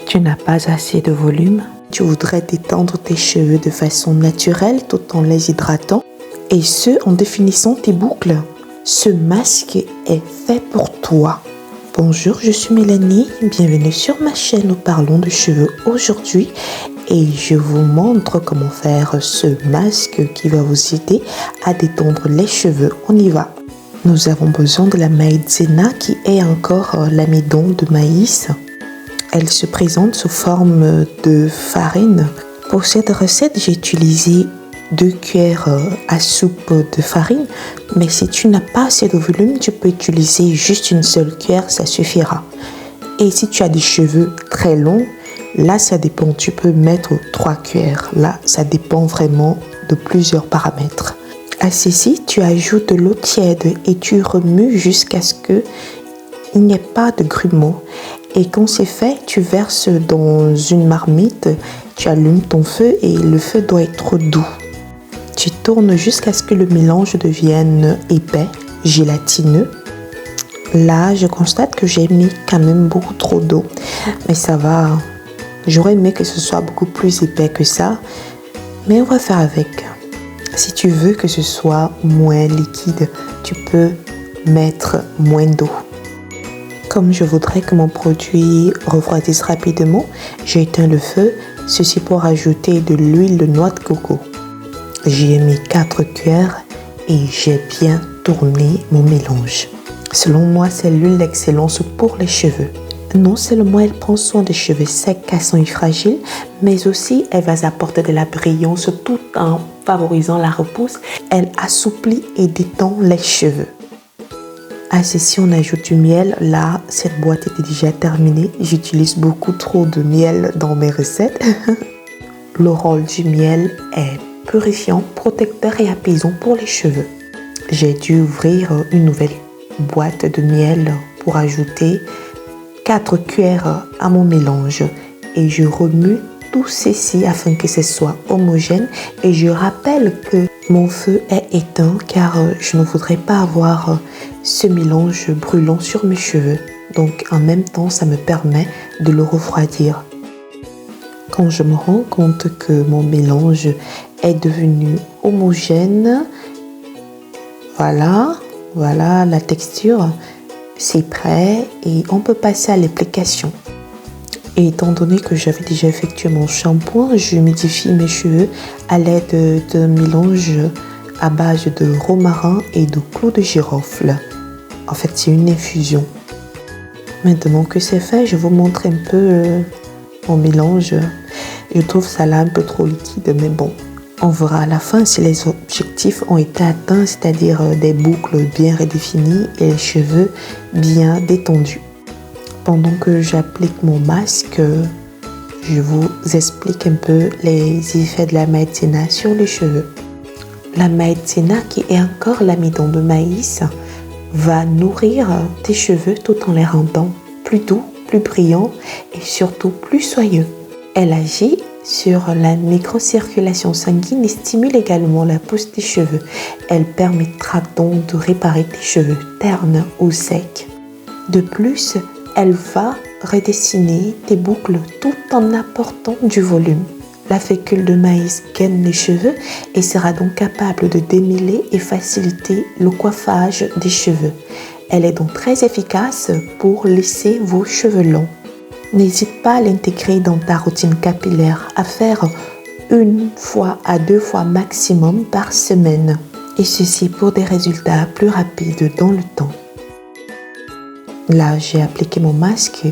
Tu n'as pas assez de volume. Tu voudrais détendre tes cheveux de façon naturelle tout en les hydratant et ce en définissant tes boucles. Ce masque est fait pour toi. Bonjour, je suis Mélanie, bienvenue sur ma chaîne Nous parlons de cheveux aujourd'hui et je vous montre comment faire ce masque qui va vous aider à détendre les cheveux. On y va. Nous avons besoin de la maïzena qui est encore l'amidon de maïs. Elle se présente sous forme de farine. Pour cette recette, j'ai utilisé 2 cuillères à soupe de farine, mais si tu n'as pas assez de volume, tu peux utiliser juste une seule cuillère, ça suffira. Et si tu as des cheveux très longs, là ça dépend, tu peux mettre 3 cuillères. Là, ça dépend vraiment de plusieurs paramètres. À ceci, tu ajoutes de l'eau tiède et tu remues jusqu'à ce qu'il n'y ait pas de grumeaux. Et quand c'est fait, tu verses dans une marmite, tu allumes ton feu et le feu doit être doux. Tu tournes jusqu'à ce que le mélange devienne épais, gélatineux. Là, je constate que j'ai mis quand même beaucoup trop d'eau, mais ça va. J'aurais aimé que ce soit beaucoup plus épais que ça, mais on va faire avec. Si tu veux que ce soit moins liquide, tu peux mettre moins d'eau. Comme je voudrais que mon produit refroidisse rapidement, j'ai éteint le feu, ceci pour ajouter de l'huile de noix de coco. J'y ai mis 4 cuillères et j'ai bien tourné mon mélange. Selon moi, c'est l'huile d'excellence pour les cheveux. Non seulement elle prend soin des cheveux secs, cassants et fragiles, mais aussi elle va apporter de la brillance tout en favorisant la repousse. Elle assouplit et détend les cheveux. À ceci, on ajoute du miel. Là, cette boîte était déjà terminée. J'utilise beaucoup trop de miel dans mes recettes. Le rôle du miel est purifiant, protecteur et apaisant pour les cheveux. J'ai dû ouvrir une nouvelle boîte de miel pour ajouter 4 cuillères à mon mélange. Et je remue tout ceci afin que ce soit homogène. Et je rappelle que mon feu est éteint car je ne voudrais pas avoir ce mélange brûlant sur mes cheveux. Donc en même temps, ça me permet de le refroidir. Quand je me rends compte que mon mélange est devenu homogène, voilà la texture, c'est prêt et on peut passer à l'application. Et étant donné que j'avais déjà effectué mon shampoing, je humidifie mes cheveux à l'aide d'un mélange à base de romarin et de clous de girofle. En fait, c'est une infusion. Maintenant que c'est fait, je vous montre un peu mon mélange. Je trouve ça là un peu trop liquide, mais bon. On verra à la fin si les objectifs ont été atteints, c'est-à-dire des boucles bien redéfinies et les cheveux bien détendus. Pendant que j'applique mon masque, je vous explique un peu les effets de la maïzena sur les cheveux. La maïzena, qui est encore l'amidon de maïs, va nourrir tes cheveux tout en les rendant plus doux, plus brillants et surtout plus soyeux. Elle agit sur la microcirculation sanguine et stimule également la pousse des cheveux. Elle permettra donc de réparer tes cheveux ternes ou secs. De plus, elle va redessiner tes boucles tout en apportant du volume. La fécule de maïs gaine les cheveux et sera donc capable de démêler et faciliter le coiffage des cheveux. Elle est donc très efficace pour lisser vos cheveux longs. N'hésite pas à l'intégrer dans ta routine capillaire, à faire 1 fois à 2 fois maximum par semaine. Et ceci pour des résultats plus rapides dans le temps. Là, j'ai appliqué mon masque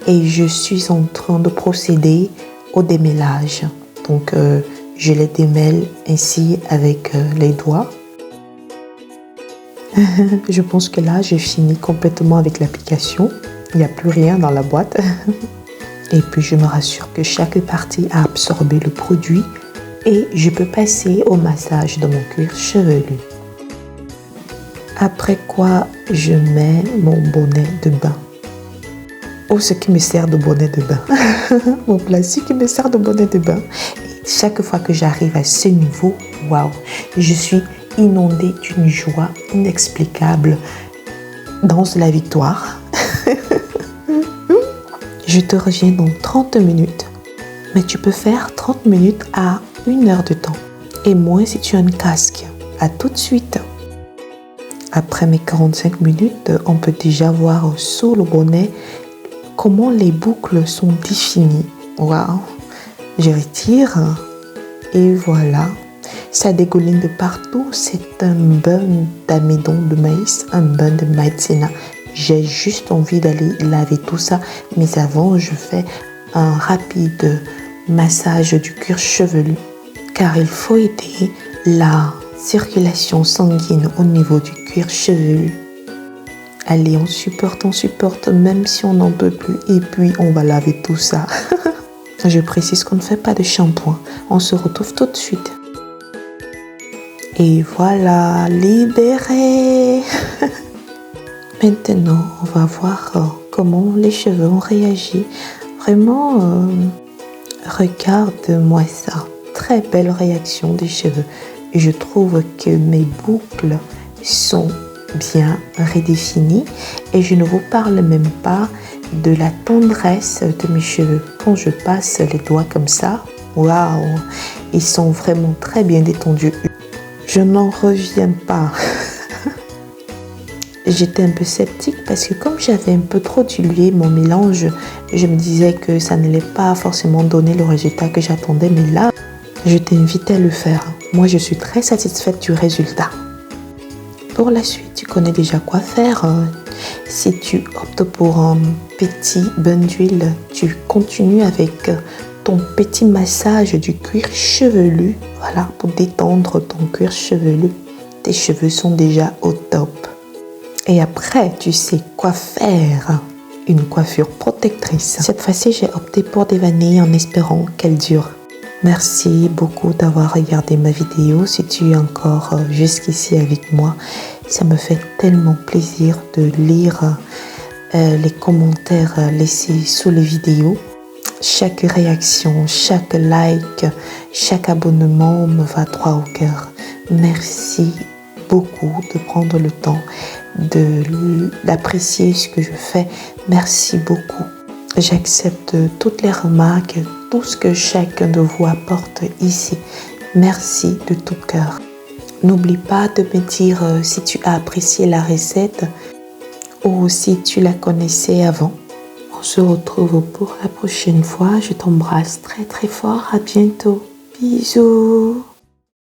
et je suis en train de procéder au démêlage. Donc, je les démêle ainsi avec les doigts. Je pense que là, j'ai fini complètement avec l'application. Il n'y a plus rien dans la boîte. Et puis, je me rassure que chaque partie a absorbé le produit et je peux passer au massage de mon cuir chevelu. Après quoi, je mets mon bonnet de bain. Oh, ce qui me sert de bonnet de bain. Mon plastique qui me sert de bonnet de bain. Et chaque fois que j'arrive à ce niveau, waouh, je suis inondée d'une joie inexplicable. Danse de la victoire. Je te reviens dans 30 minutes. Mais tu peux faire 30 minutes à 1 heure de temps. Et moins si tu as un casque. À tout de suite. Après mes 45 minutes, on peut déjà voir sous le bonnet comment les boucles sont définies. Waouh! Je retire et voilà. Ça dégouline de partout. C'est un beurre d'amidon de maïs, un beurre de maïzena. J'ai juste envie d'aller laver tout ça. Mais avant, je fais un rapide massage du cuir chevelu. Car il faut aider la circulation sanguine au niveau du cuir chevelu. Allez, on supporte, même si on n'en peut plus. Et puis, on va laver tout ça. Je précise qu'on ne fait pas de shampoing. On se retrouve tout de suite. Et voilà, libéré. Maintenant, on va voir comment les cheveux ont réagi. Vraiment, regarde-moi ça. Très belle réaction des cheveux. Je trouve que mes boucles sont bien redéfinies et je ne vous parle même pas de la tendresse de mes cheveux. Quand je passe les doigts comme ça, waouh, ils sont vraiment très bien détendus. Je n'en reviens pas. J'étais un peu sceptique parce que comme j'avais un peu trop dilué mon mélange, je me disais que ça n'allait pas forcément donner le résultat que j'attendais. Mais là, je t'invite à le faire. Moi, je suis très satisfaite du résultat. Pour la suite, tu connais déjà quoi faire. Si tu optes pour un petit bain d'huile, tu continues avec ton petit massage du cuir chevelu. Voilà, pour détendre ton cuir chevelu. Tes cheveux sont déjà au top. Et après, tu sais quoi faire. Une coiffure protectrice. Cette fois-ci, j'ai opté pour des vanilles en espérant qu'elles durent. Merci beaucoup d'avoir regardé ma vidéo. Si tu es encore jusqu'ici avec moi, ça me fait tellement plaisir de lire les commentaires laissés sous les vidéos. Chaque réaction, chaque like, chaque abonnement me va droit au cœur. Merci beaucoup de prendre le temps d'apprécier ce que je fais. Merci beaucoup. J'accepte toutes les remarques, tout ce que chacun de vous apporte ici. Merci de tout cœur. N'oublie pas de me dire si tu as apprécié la recette ou si tu la connaissais avant. On se retrouve pour la prochaine fois. Je t'embrasse très très fort. À bientôt. Bisous.